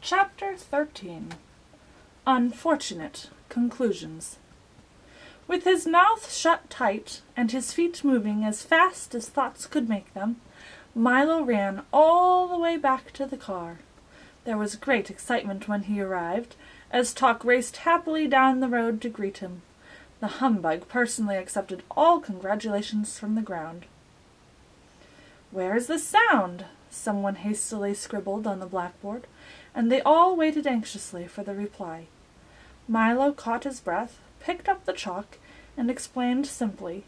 Chapter 13. Unfortunate Conclusions. With his mouth shut tight and his feet moving as fast as thoughts could make them, Milo ran all the way back to the car. There was great excitement when he arrived, as Tock raced happily down the road to greet him. The humbug personally accepted all congratulations from the ground. "Where is the sound?" someone hastily scribbled on the blackboard, and they all waited anxiously for the reply. Milo caught his breath, picked up the chalk, and explained simply,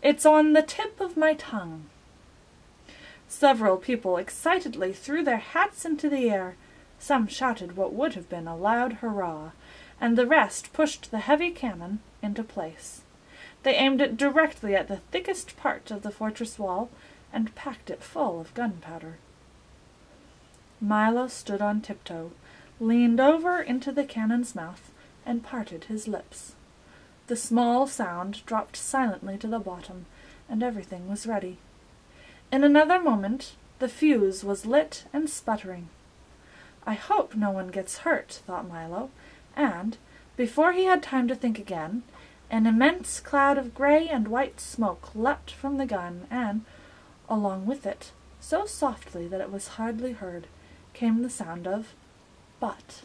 "It's on the tip of my tongue." Several people excitedly threw their hats into the air. Some shouted what would have been a loud hurrah, and the rest pushed the heavy cannon into place. They aimed it directly at the thickest part of the fortress wall and packed it full of gunpowder. Milo stood on tiptoe, leaned over into the cannon's mouth, and parted his lips. The small sound dropped silently to the bottom, and everything was ready. In another moment the fuse was lit and sputtering. "I hope no one gets hurt," thought Milo, and, before he had time to think again, an immense cloud of gray and white smoke leapt from the gun, and, along with it, so softly that it was hardly heard, came the sound of butt.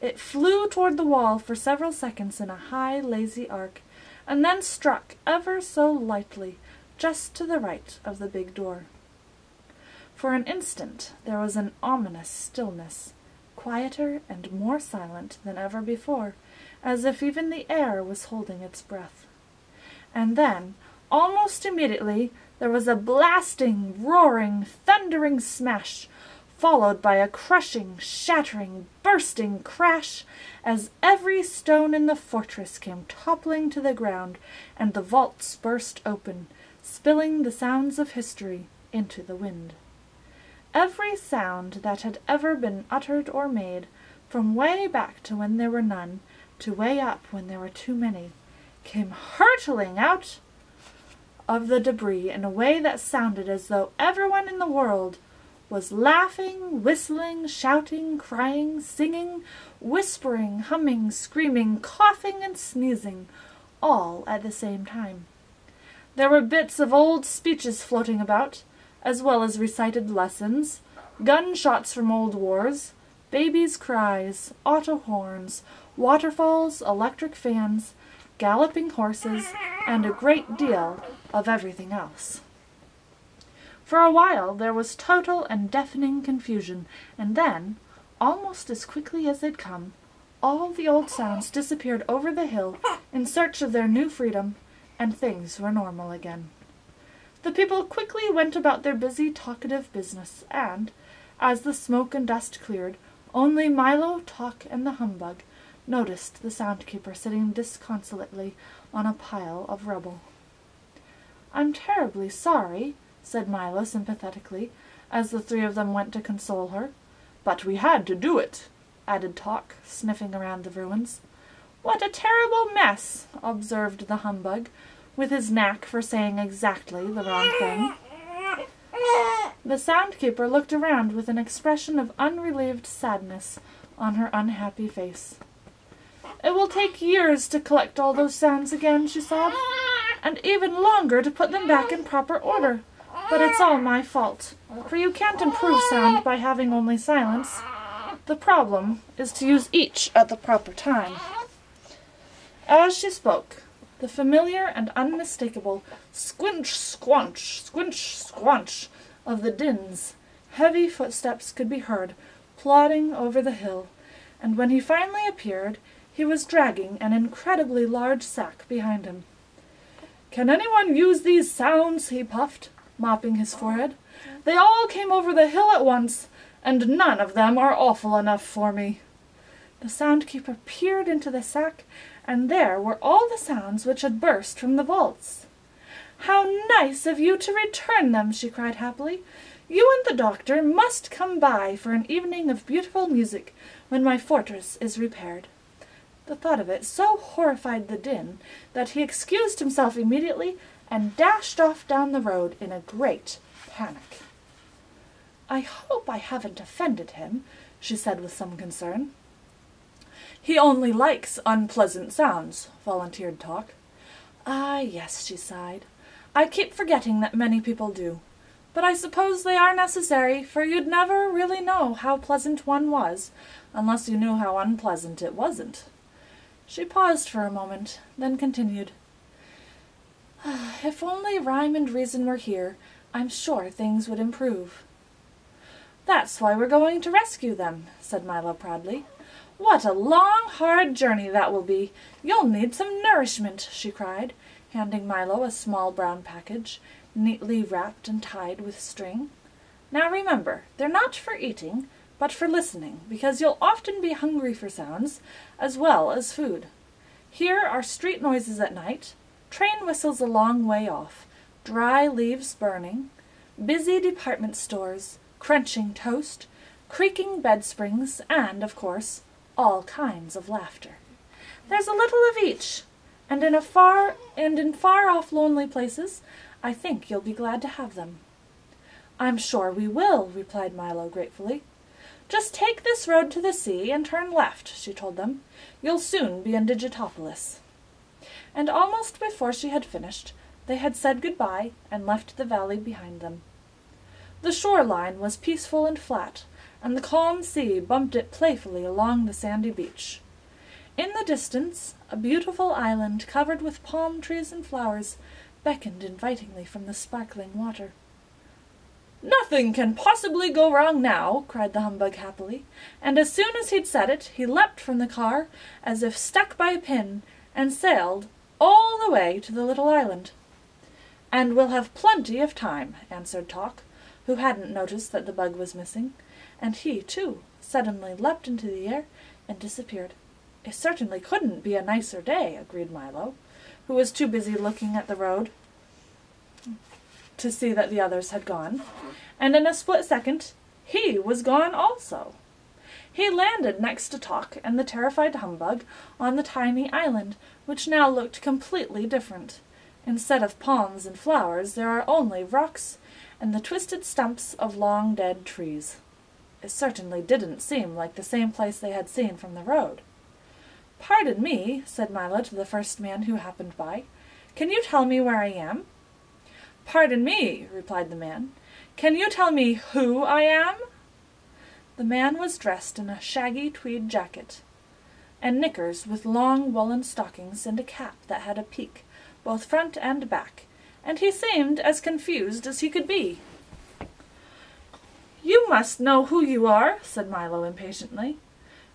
It flew toward the wall for several seconds in a high, lazy arc, and then struck ever so lightly just to the right of the big door. For an instant there was an ominous stillness, quieter and more silent than ever before, as if even the air was holding its breath. And then, almost immediately, there was a blasting, roaring, thundering smash, followed by a crushing, shattering, bursting crash, as every stone in the fortress came toppling to the ground, and the vaults burst open, spilling the sounds of history into the wind. Every sound that had ever been uttered or made, from way back to when there were none, to way up when there were too many, came hurtling out of the debris in a way that sounded as though everyone in the world was laughing, whistling, shouting, crying, singing, whispering, humming, screaming, coughing, and sneezing, all at the same time. There were bits of old speeches floating about, as well as recited lessons, gunshots from old wars, babies' cries, auto horns, waterfalls, electric fans, galloping horses, and a great deal of everything else. For a while there was total and deafening confusion, and then, almost as quickly as they'd come, all the old sounds disappeared over the hill in search of their new freedom, and things were normal again. The people quickly went about their busy, talkative business, and, as the smoke and dust cleared, only Milo, Tock, and the humbug noticed the soundkeeper sitting disconsolately on a pile of rubble. "I'm terribly sorry," said Milo sympathetically, as the three of them went to console her. "But we had to do it," added Tock, sniffing around the ruins. "What a terrible mess," observed the humbug, with his knack for saying exactly the wrong thing. The soundkeeper looked around with an expression of unrelieved sadness on her unhappy face. "It will take years to collect all those sounds again," she sobbed, "and even longer to put them back in proper order. But it's all my fault, for you can't improve sound by having only silence. The problem is to use each at the proper time." As she spoke, the familiar and unmistakable squinch, squanch, squinch, squanch of the Din's heavy footsteps could be heard plodding over the hill, and when he finally appeared, he was dragging an incredibly large sack behind him. "Can anyone use these sounds?" he puffed, mopping his forehead. "They all came over the hill at once, and none of them are awful enough for me." The soundkeeper peered into the sack, and there were all the sounds which had burst from the vaults. "How nice of you to return them!" she cried happily. "You and the doctor must come by for an evening of beautiful music when my fortress is repaired." The thought of it so horrified the Din that he excused himself immediately and dashed off down the road in a great panic. "I hope I haven't offended him," she said with some concern. "He only likes unpleasant sounds," volunteered Talk. "Ah, yes," she sighed. "I keep forgetting that many people do. But I suppose they are necessary, for you'd never really know how pleasant one was, unless you knew how unpleasant it wasn't." She paused for a moment, then continued, "If only Rhyme and Reason were here, I'm sure things would improve." "That's why we're going to rescue them," said Milo proudly. "What a long, hard journey that will be! You'll need some nourishment," she cried, handing Milo a small brown package, neatly wrapped and tied with string. "Now remember, they're not for eating, but for listening, because you'll often be hungry for sounds, as well as food. Here are street noises at night, train whistles a long way off, dry leaves burning, busy department stores, crunching toast, creaking bed springs, and, of course, all kinds of laughter. There's a little of each, and in far-off lonely places, I think you'll be glad to have them." "I'm sure we will," replied Milo gratefully. "Just take this road to the sea and turn left," she told them. "You'll soon be in Digitopolis." And almost before she had finished, they had said goodbye and left the valley behind them. The shoreline was peaceful and flat, and the calm sea bumped it playfully along the sandy beach. In the distance, a beautiful island covered with palm trees and flowers beckoned invitingly from the sparkling water. "Nothing can possibly go wrong now," cried the humbug happily, and as soon as he'd said it, he leapt from the car, as if stuck by a pin, and sailed all the way to the little island. "And we'll have plenty of time," answered Talk, who hadn't noticed that the bug was missing, and he, too, suddenly leapt into the air and disappeared. "It certainly couldn't be a nicer day," agreed Milo, who was too busy looking at the road to see that the others had gone, and in a split second he was gone also. He landed next to Talk and the terrified humbug on the tiny island, which now looked completely different. Instead of palms and flowers, there are only rocks and the twisted stumps of long dead trees. It certainly didn't seem like the same place they had seen from the road. "Pardon me," said Milo to the first man who happened by. "Can you tell me where I am?" "Pardon me," replied the man. "Can you tell me who I am?" The man was dressed in a shaggy tweed jacket and knickers with long woolen stockings and a cap that had a peak, both front and back, and he seemed as confused as he could be. "You must know who you are," said Milo impatiently.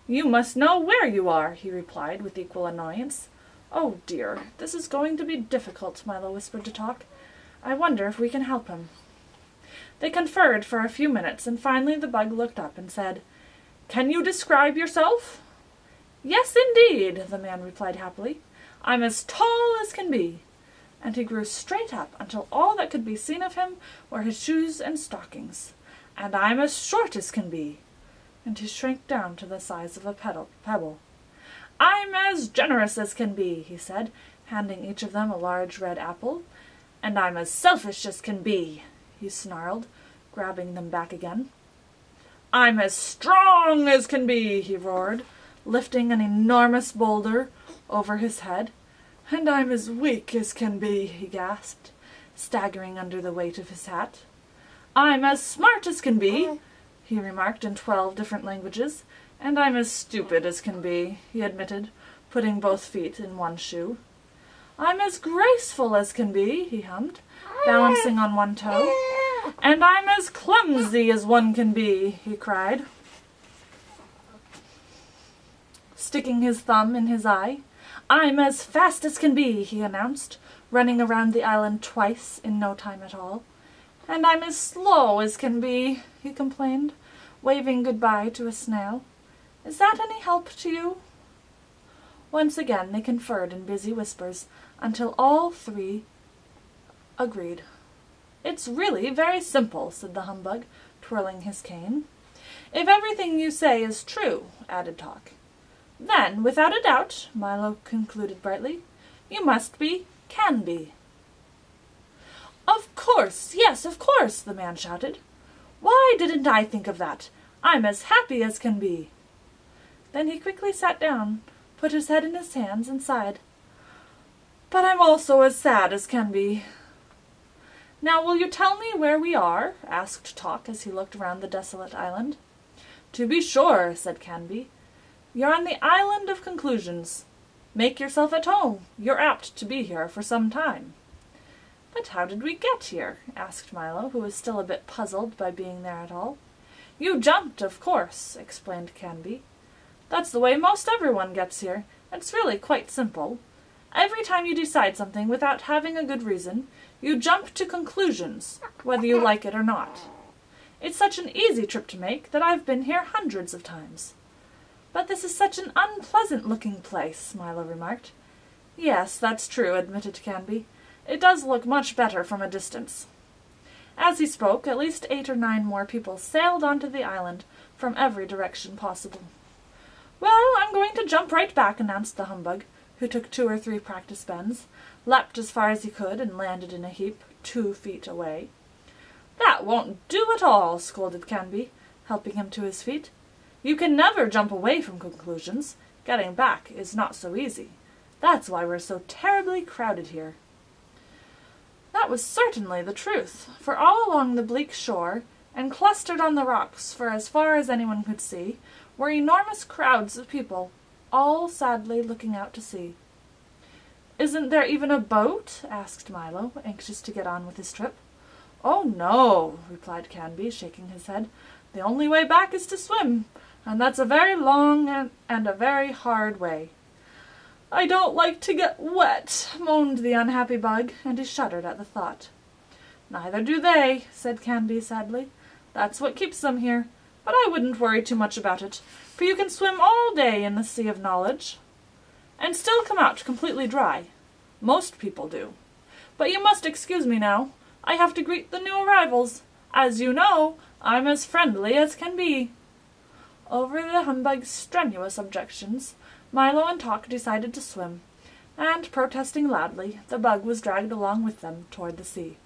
"You must know where you are," he replied with equal annoyance. "Oh dear, this is going to be difficult," Milo whispered to Talk. "I wonder if we can help him." They conferred for a few minutes, and finally the bug looked up and said, "Can you describe yourself?" "Yes, indeed," the man replied happily. "I'm as tall as can be." And he grew straight up until all that could be seen of him were his shoes and stockings. "And I'm as short as can be." And he shrank down to the size of a pebble. "I'm as generous as can be," he said, handing each of them a large red apple. "And I'm as selfish as can be," he snarled, grabbing them back again. "I'm as strong as can be," he roared, lifting an enormous boulder over his head. "And I'm as weak as can be," he gasped, staggering under the weight of his hat. "I'm as smart as can be," he remarked in 12 different languages. "And I'm as stupid as can be," he admitted, putting both feet in one shoe. "I'm as graceful as can be," he hummed, balancing on one toe. "And I'm as clumsy as one can be," he cried, sticking his thumb in his eye. "I'm as fast as can be," he announced, running around the island twice in no time at all. "And I'm as slow as can be," he complained, waving goodbye to a snail. "Is that any help to you?" Once again they conferred in busy whispers, until all three agreed. "It's really very simple," said the humbug, twirling his cane. "If everything you say is true," added Talk. "Then, without a doubt," Milo concluded brightly, "you must be Can-be." "Of course, yes, of course," the man shouted. Why didn't I think of that? I'm as happy as can be." Then he quickly sat down, put his head in his hands, and sighed. "But I'm also as sad as can be." "Now will you tell me where we are?" asked Tock as he looked round the desolate island. "To be sure," said Canby. "You're on the island of conclusions. Make yourself at home. You're apt to be here for some time." "But how did we get here?" asked Milo, who was still a bit puzzled by being there at all. "You jumped, of course," explained Canby. "That's the way most everyone gets here. It's really quite simple. Every time you decide something without having a good reason, you jump to conclusions, whether you like it or not. It's such an easy trip to make that I've been here hundreds of times." "But this is such an unpleasant-looking place," Milo remarked. "Yes, that's true," admitted Canby. "It does look much better from a distance." As he spoke, at least 8 or 9 more people sailed onto the island from every direction possible. "Well, I'm going to jump right back," announced the humbug, who took 2 or 3 practice bends, leapt as far as he could, and landed in a heap 2 feet away. "That won't do at all," scolded Canby, helping him to his feet. "You can never jump away from conclusions. Getting back is not so easy. That's why we're so terribly crowded here." That was certainly the truth, for all along the bleak shore, and clustered on the rocks for as far as anyone could see, were enormous crowds of people, all sadly looking out to sea. "Isn't there even a boat?" asked Milo, anxious to get on with his trip. "Oh, no," replied Canby, shaking his head. "The only way back is to swim, and that's a very long and a very hard way." "I don't like to get wet," moaned the unhappy bug, and he shuddered at the thought. "Neither do they," said Canby sadly. "That's what keeps them here. But I wouldn't worry too much about it, for you can swim all day in the sea of knowledge, and still come out completely dry. Most people do. But you must excuse me now. I have to greet the new arrivals. As you know, I'm as friendly as can be." Over the humbug's strenuous objections, Milo and Tock decided to swim, and, protesting loudly, the bug was dragged along with them toward the sea.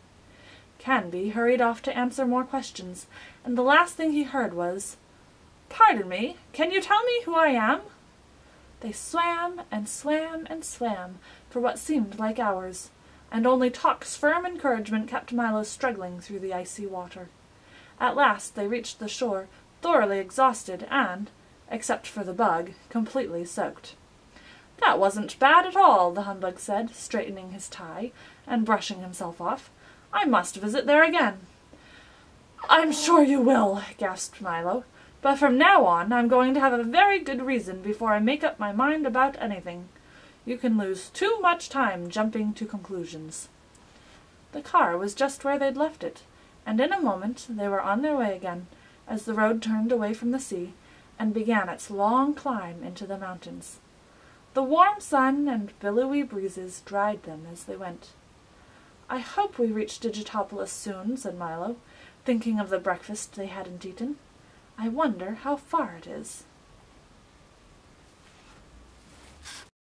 Canby hurried off to answer more questions, and the last thing he heard was, "Pardon me, can you tell me who I am?" They swam and swam and swam for what seemed like hours, and only Tock's firm encouragement kept Milo struggling through the icy water. At last they reached the shore, thoroughly exhausted and, except for the bug, completely soaked. "That wasn't bad at all," the humbug said, straightening his tie and brushing himself off. "I must visit there again." "I'm sure you will," gasped Milo. "But from now on I'm going to have a very good reason before I make up my mind about anything. You can lose too much time jumping to conclusions." The car was just where they'd left it, and in a moment they were on their way again, as the road turned away from the sea, and began its long climb into the mountains. The warm sun and billowy breezes dried them as they went. "I hope we reach Digitopolis soon," said Milo, thinking of the breakfast they hadn't eaten. "I wonder how far it is."